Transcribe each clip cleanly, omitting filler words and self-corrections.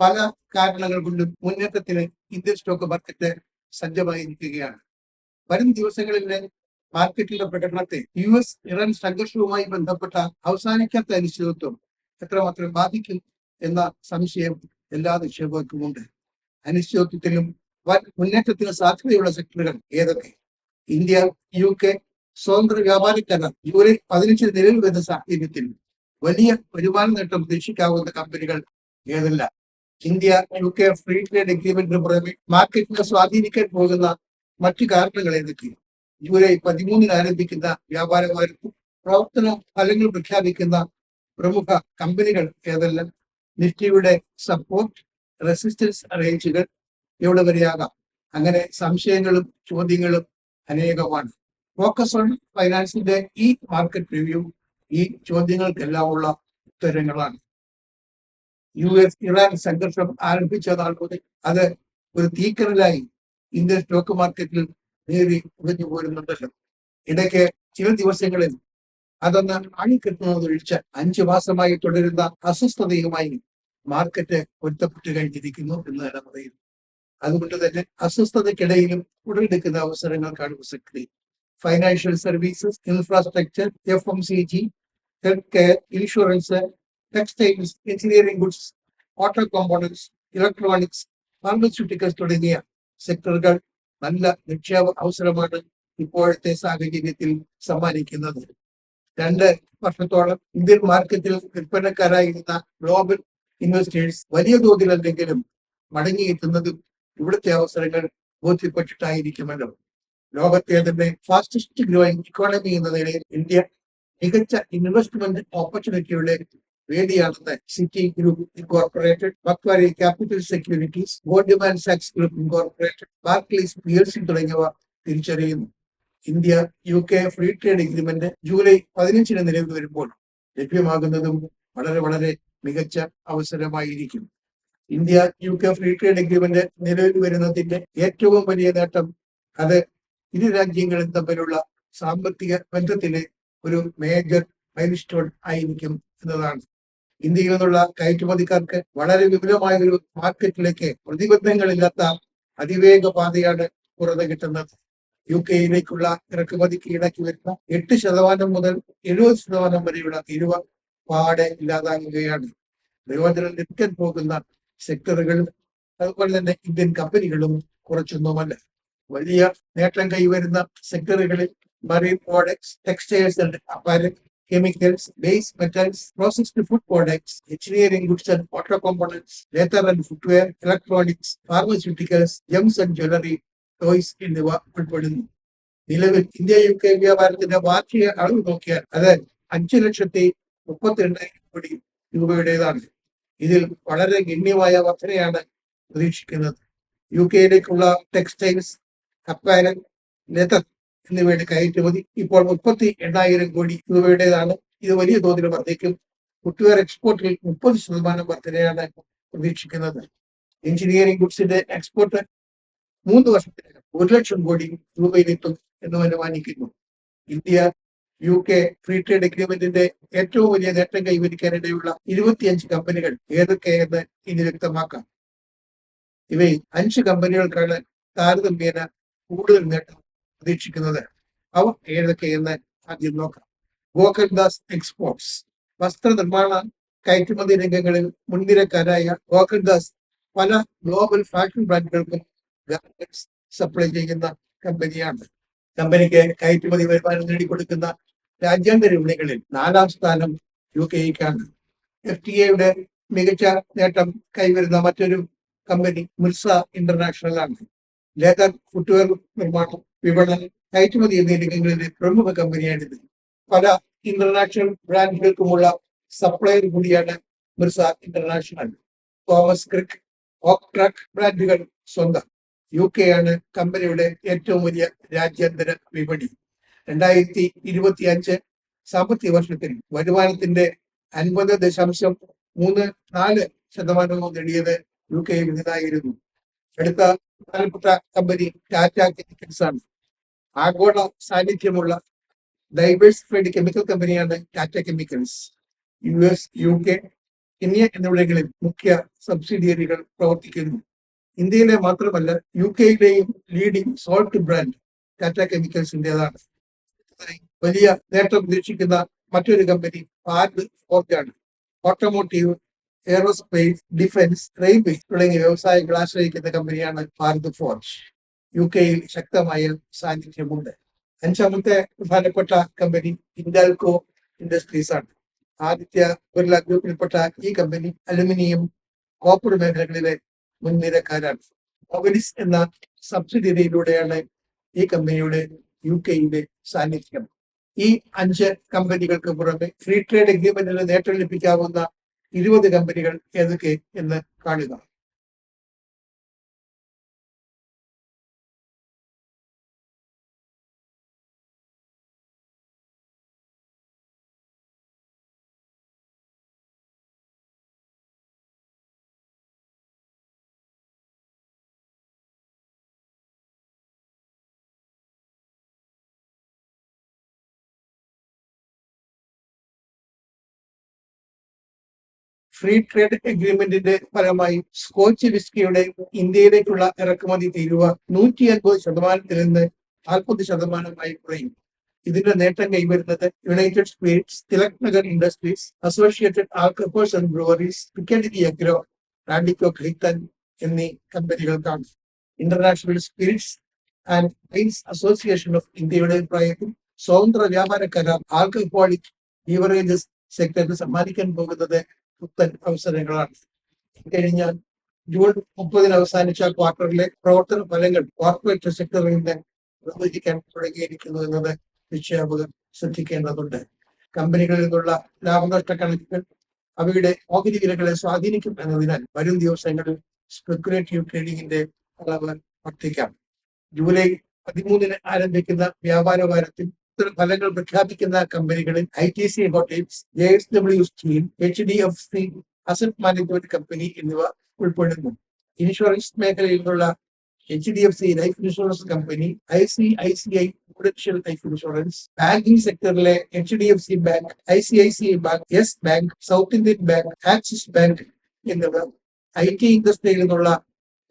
പല കാരണങ്ങൾ കൊണ്ടും മുന്നേറ്റത്തിന് ഇന്ത്യൻ സ്റ്റോക്ക് മാർക്കറ്റ് സജ്ജമായിരിക്കുകയാണ്. വരും ദിവസങ്ങളിലെ മാർക്കറ്റിന്റെ പ്രകടനത്തെ US-ഇറാൻ സംഘർഷവുമായി ബന്ധപ്പെട്ട അവസാനിക്കാത്ത അനിശ്ചിതത്വം എത്രമാത്രം ബാധിക്കും എന്ന സംശയം എല്ലാ നിക്ഷേപകർക്കുമുണ്ട്. അനിശ്ചിതത്വത്തിലും വൻ മുന്നേറ്റത്തിന് സാധ്യതയുള്ള സെക്ടറുകൾ ഏതൊക്കെ? ഇന്ത്യ UK സ്വതന്ത്ര വ്യാപാര കരാർ ജൂലൈ 15 നിലവിൽ വരുന്ന സാഹചര്യത്തിൽ വലിയ വരുമാന നേട്ടം പ്രതീക്ഷിക്കാവുന്ന കമ്പനികൾ ഏതെല്ലാം? ഇന്ത്യ UK ഫ്രീ ട്രേഡ് എഗ്രിമെന്റിന് പുറമെ മാർക്കറ്റിനെ സ്വാധീനിക്കാൻ പോകുന്ന മറ്റു കാരണങ്ങൾ ഏതൊക്കെ? ജൂലൈ 13 ആരംഭിക്കുന്ന വ്യാപാര വാരത്തിൽ പ്രവർത്തന ഫലങ്ങൾ പ്രഖ്യാപിക്കുന്ന പ്രമുഖ കമ്പനികൾ ഏതെല്ലാം? നിഫ്റ്റിയുടെ സപ്പോർട്ട് റെസിസ്റ്റൻസ് റേഞ്ചുകൾ എവിടെ വരെയാകാം? അങ്ങനെ സംശയങ്ങളും ചോദ്യങ്ങളും അനേകമാണ്. ഫോക്കസ് ഓൺ ഫൈനാൻസിന്റെ ഈ മാർക്കറ്റ് റിവ്യൂ ഈ ചോദ്യങ്ങൾക്കെല്ലാമുള്ള ഉത്തരങ്ങളാണ്. US-ഇറാൻ സംഘർഷം ആരംഭിച്ച നാൾ മുതൽ അത് ഒരു തീക്കനലായി ഇന്ത്യൻ സ്റ്റോക്ക് മാർക്കറ്റിൽ നേരി ഉറഞ്ഞു പോരുന്നുണ്ടല്ലോ. ഇടയ്ക്ക് ചില ദിവസങ്ങളിൽ അതൊന്ന് അണിക്കെട്ടുന്നതൊഴിച്ച് 5 മാസമായി തുടരുന്ന അസ്വസ്ഥതയുമായി മാർക്കറ്റ് പൊരുത്തപ്പെട്ട് കഴിഞ്ഞിരിക്കുന്നു എന്ന് തന്നെ പറയുന്നു. അതുകൊണ്ട് തന്നെ അസ്വസ്ഥതയ്ക്കിടയിലും ഉടലെടുക്കുന്ന അവസരങ്ങൾക്കാണ് പ്രസക്തി. Financial services, infrastructure, FMCG, health care, insurance, textiles, engineering goods, auto components, electronics, pharmaceuticals തുടങ്ങിയ സെക്ടറുകൾ നല്ല നിക്ഷേപ അവസരമാണ് ഇപ്പോഴത്തെ സാഹചര്യത്തിൽ സമ്മാനിക്കുന്നത്. 2 വർഷത്തോളം ഇന്ത്യൻ മാർക്കറ്റിൽ വിൽപ്പനക്കാരായിരുന്ന ഗ്ലോബൽ ഇൻവെസ്റ്റേഴ്സ് വലിയ തോതിലല്ലെങ്കിലും മടങ്ങിയെത്തുന്നതും ഇവിടുത്തെ അവസരങ്ങൾ ബോധ്യപ്പെട്ടിട്ടായിരിക്കുമല്ലോ. ലോകത്തെ തന്നെ ഫാസ്റ്റസ്റ്റ് ഗ്രോയിങ് ഇക്കോണമി എന്ന നിലയിൽ ഇന്ത്യ മികച്ച ഇൻവെസ്റ്റ്മെന്റ് ഓപ്പർച്യൂണിറ്റിയുടെ വേദിയാണെന്ന് Citi group incorporated, Macquarie capital securities, Goldman സാക്സ് ഗ്രൂപ്പ് ഇൻകോർപ്പറേറ്റഡ്, ബാർക്ലീസ് PLC തുടങ്ങിയവ തിരിച്ചറിയുന്നു. India UK free trade agreement July 15 നിലവിൽ വരുമ്പോൾ ലഭ്യമാകുന്നതും വളരെ മികച്ച അവസരമായിരിക്കും. India UK free trade agreement നിലവിൽ വരുന്നതിന്റെ ഏറ്റവും വലിയ നേട്ടം അത് ഇരു രാജ്യങ്ങളും തമ്മിലുള്ള സാമ്പത്തിക ബന്ധത്തിലെ ഒരു മേജർ മൈൽസ്റ്റോൺ ആയിരിക്കും എന്നതാണ്. ഇന്ത്യയിൽ നിന്നുള്ള കയറ്റുമതിക്കാർക്ക് വളരെ വിപുലമായ ഒരു മാർക്കറ്റിലേക്ക് പ്രതിബന്ധങ്ങളില്ലാത്ത അതിവേഗ പാതയാണ് തുറന്നു കിട്ടുന്നത്. UK-യിലേക്കുള്ള ഇറക്കുമതിക്ക് ഈടാക്കി വരുന്ന 8% മുതൽ 70% വരെയുള്ള തീരുവ പാടെ ഇല്ലാതാകുകയാണ്. പ്രയോജനം ലഭിക്കാൻ പോകുന്ന സെക്ടറുകളും അതുപോലെ തന്നെ ഇന്ത്യൻ കമ്പനികളും കുറച്ചൊന്നുമല്ല. വലിയ നേട്ടം കൈവരുന്ന സെക്ടറുകളിൽ marine products, textiles and apparel, chemicals, base metals, processed food products, engineering goods and auto components, leather and footwear, electronics, pharmaceuticals, gems and jewelry, toys എന്നിവ ഉൾപ്പെടുന്നു. നിലവിൽ ഇന്ത്യ UK വ്യാപാരത്തിന്റെ വാർഷിക അളവ് നോക്കിയാൽ അത് 5,32,000 കോടി രൂപയുടേതാണ്. ഇതിൽ വളരെ ഗണ്യമായ വർധനയാണ് പ്രതീക്ഷിക്കുന്നത്. UK-യിലേക്കുള്ള ടെക്സ്റ്റൈൽസ്, അപ്പാരൽ, ലെതർ എന്നിവയുടെ കയറ്റുമതി ഇപ്പോൾ 38,000 കോടി രൂപയുടേതാണ്. ഇത് വലിയ തോതിൽ വർദ്ധിക്കും. ഫുട്വെയർ എക്സ്പോർട്ടിൽ 30% വർധനയാണ് പ്രതീക്ഷിക്കുന്നത്. എഞ്ചിനീയറിംഗ് ഗുഡ്സിന്റെ എക്സ്പോർട്ട് 3 വർഷത്തിനകം 1 ലക്ഷം കോടി രൂപയിലെത്തും എന്ന് അനുമാനിക്കുന്നു. ഇന്ത്യ UK ഫ്രീ ട്രേഡ് എഗ്രിമെന്റിന്റെ ഏറ്റവും വലിയ നേട്ടം കൈവരിക്കാനിടയുള്ള 25 കമ്പനികൾ ഏതൊക്കെയെന്ന് ഇനി വ്യക്തമാക്കാം. ഇവയിൽ 5 കമ്പനികൾക്കാണ് താരതമ്യേന കൂടുതൽ നേട്ടം പ്രതീക്ഷിക്കുന്നത്. അവ ഏതൊക്കെയെന്ന് ആദ്യം നോക്കാം. ഗോകുൽദാസ് എക്സ്പോർട്സ് വസ്ത്രനിർമ്മാണ കയറ്റുമതി രംഗങ്ങളിൽ മുൻനിരക്കാരായ ഗോകുൽദാസ് പല ഗ്ലോബൽ ഫാഷൻ ബ്രാൻഡുകൾക്കും ഗാർമെന്റ്സ് സപ്ലൈ ചെയ്യുന്ന കമ്പനിയാണ്. കമ്പനിക്ക് കയറ്റുമതി വരുമാനം നേടിക്കൊടുക്കുന്ന രാജ്യാന്തര വിപണികളിൽ 4ാം സ്ഥാനം UK-ക്കാണ്. FTA-യുടെ മികച്ച നേട്ടം കൈവരുന്ന മറ്റൊരു കമ്പനി മിർസ ഇന്റർനാഷണൽ ആണ്. ലെതർ, ഫുട്വെയർ നിർമ്മാണം, വിപണനം, കയറ്റുമതി എന്നീ രംഗങ്ങളിലെ പ്രമുഖ കമ്പനിയാണിത്. പല ഇന്റർനാഷണൽ ബ്രാൻഡുകൾക്കുമുള്ള സപ്ലയർ കൂടിയാണ് മിർസ ഇന്റർനാഷണൽ. തോമസ് ക്രിക്ക്, ഓക്ട്രാക്ക് ബ്രാൻഡുകൾ സ്വന്തം. UK-യാണ് കമ്പനിയുടെ ഏറ്റവും വലിയ രാജ്യാന്തര വിപണി. 2025 സാമ്പത്തിക വർഷത്തിൽ വരുമാനത്തിന്റെ 50.34% നേടിയത് UK-യിൽ നിന്നായിരുന്നു. അടുത്ത പ്രധാനപ്പെട്ട കമ്പനി ടാറ്റ കെമിക്കൽസ് ആണ്. ആഗോള സാന്നിധ്യമുള്ള ഡൈവേഴ്സിഫൈഡ് കെമിക്കൽ കമ്പനിയാണ് Tata chemicals. US, UK, Kenya എന്നിവിടങ്ങളിൽ മുഖ്യ സബ്സിഡിയറികൾ പ്രവർത്തിക്കുന്നു. ഇന്ത്യയിലെ മാത്രമല്ല UK-യിലെയും ലീഡിംഗ് സോൾട്ട് ബ്രാൻഡ് ടാറ്റ കെമിക്കൽസിൻ്റെതാണ്. വലിയ നേട്ടം പ്രതീക്ഷിക്കുന്ന മറ്റൊരു കമ്പനി ഭാരത് ഫോർജ് ആണ്. ഓട്ടോമോട്ടീവ്, എയറോസ്പേസ്, ഡിഫൻസ്, റെയിൽവേ തുടങ്ങിയ വ്യവസായങ്ങൾ ആശ്രയിക്കുന്ന കമ്പനിയാണ് ഭാരത് ഫോർജ്. UK-യിൽ ശക്തമായ സാന്നിധ്യമുണ്ട്. അഞ്ചാമത്തെ പ്രധാനപ്പെട്ട കമ്പനി ഹിൻഡാൽകോ ഇൻഡസ്ട്രീസ് ആണ്. ആദിത്യ ബിർല ഗ്രൂപ്പിൽപ്പെട്ട ഈ കമ്പനി അലുമിനിയം, കോപ്പർ മേഖലകളിലെ മുൻനിരക്കാരാണ്. മൊബിലിസ് എന്ന സബ്സിഡിയറിയിലൂടെയാണ് ഈ കമ്പനിയുടെ UK-യിലെ സാന്നിധ്യം. ഈ 5 കമ്പനികൾക്ക് പുറമെ ഫ്രീ ട്രേഡ് എഗ്രിമെന്റിൽ നേട്ടം ലഭിക്കാവുന്ന 20 കമ്പനികൾ ഏതൊക്കെ എന്ന് കാണുക. ഫ്രീ ട്രേഡ് എഗ്രിമെന്റിന്റെ ഫലമായി സ്കോച്ച് വിസ്കിയുടെ ഇന്ത്യയിലേക്കുള്ള ഇറക്കുമതി തീരുവ 150% നിന്ന് 40% കുറയും. ഇതിന്റെ നേട്ടം കൈവരുന്നത് united spirits, Tilak Nagar industries, associated alcohols and breweries, Piccadily agro, Radico Khaitan എന്നീ കമ്പനികൾക്കാണ്. International spirits and wines association of ഇന്ത്യയുടെ അഭിപ്രായത്തിൽ സ്വതന്ത്ര വ്യാപാര കരാർ ആൽക്കഹോളിക് ബീവറേജസ് സെക്ടറിന് സമ്മാനിക്കാൻ പോകുന്നത് പുത്തൻ അവസരങ്ങളാണ്. കഴിഞ്ഞ ജൂൺ 30 അവസാനിച്ച ക്വാർട്ടറിലെ പ്രവർത്തന ഫലങ്ങൾ കോർപ്പറേറ്റ് സെക്ടറിൽ നിന്ന് നിർവഹിക്കാൻ തുടങ്ങിയിരിക്കുന്നു എന്നത് നിക്ഷേപകർ ശ്രദ്ധിക്കേണ്ടതുണ്ട്. കമ്പനികളിൽ നിന്നുള്ള ലാഭനഷ്ട കണക്കുകൾ അവയുടെ ഓഹരി വിലകളെ സ്വാധീനിക്കും എന്നതിനാൽ വരും ദിവസങ്ങളിൽ സ്പെക്കുലേറ്റീവ് ട്രേഡിംഗിന്റെ അളവ് വർദ്ധിക്കാം. ജൂലൈ 13 ആരംഭിക്കുന്ന വ്യാപാര വാരത്തിൽ ഫലങ്ങൾ പ്രഖ്യാപിക്കുന്ന കമ്പനികളിൽ ITC hotels, JSW steel, HDFC asset management company എന്നിവ ഉൾപ്പെടുന്നു. ഇൻഷുറൻസ് മേഖലയിൽ നിന്നുള്ള HDFC life insurance company, ICICI prudential life insurance, banking സെക്ടറിലെ HDFC bank, ICICI bank, yes bank, south Indian bank, Axis bank എന്നിവ, IT ഇൻഡസ്ട്രിയിൽ നിന്നുള്ള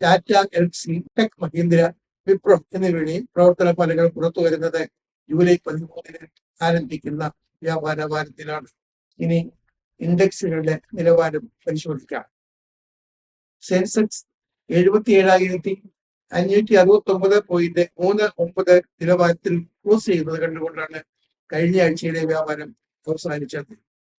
ടാറ്റ എൽക്സി, ടെക് മഹീന്ദ്ര, വിപ്രോ എന്നിവയുടെ പ്രവർത്തന ഫലങ്ങൾ പുറത്തു വരുന്നത് ജൂലൈ 13 ആരംഭിക്കുന്ന വ്യാപാര വാരത്തിലാണ്. ഇനി ഇൻഡെക്സുകളുടെ നിലവാരം പരിശോധിക്കാം. സെൻസെക്സ് 77,569.39 നിലവാരത്തിൽ ക്ലോസ് ചെയ്യുന്നത് കണ്ടുകൊണ്ടാണ് കഴിഞ്ഞ ആഴ്ചയിലെ വ്യാപാരം അവസാനിച്ചത്.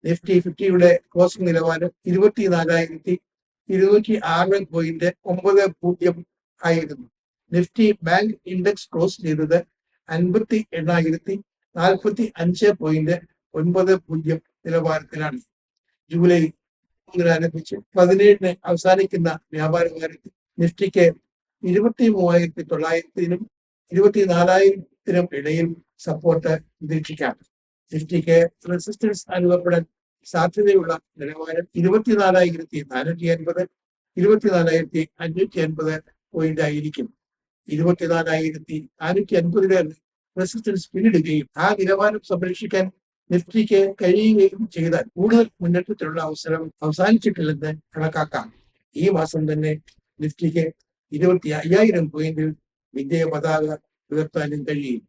നിഫ്റ്റി 50യുടെ ക്ലോസിംഗ് നിലവാരം 24,206.90 ആയിരുന്നു. നിഫ്റ്റി ബാങ്ക് ഇൻഡെക്സ് ക്ലോസ് ചെയ്തത് 58,045.90 നിലവാരത്തിലാണ്. ജൂലൈ 3 ആരംഭിച്ച് 17 അവസാനിക്കുന്ന വ്യാപാര വാരത്തിൽ നിഫ്റ്റിക്ക് 23,900-നും 24,000-നും ഇടയിൽ സപ്പോർട്ട് പ്രതീക്ഷിക്കാം. നിഫ്റ്റിക്ക് റെസിസ്റ്റൻസ് അനുഭവപ്പെടാൻ സാധ്യതയുള്ള നിലവാരം 24,450, 24,550 പോയിന്റ് ആയിരിക്കും. 24,450 റെസിസ്റ്റൻസ് പിന്നിടുകയും ആ നിലവാരം സംരക്ഷിക്കാൻ നിഫ്റ്റിക്ക് കഴിയുകയും ചെയ്താൽ കൂടുതൽ മുന്നേറ്റത്തിലുള്ള അവസരം അവസാനിച്ചിട്ടില്ലെന്ന് കണക്കാക്കാം. ഈ മാസം തന്നെ നിഫ്റ്റിക്ക് 25,000 പോയിന്റിൽ വിജയ പതാക ഉയർത്താനും കഴിയും.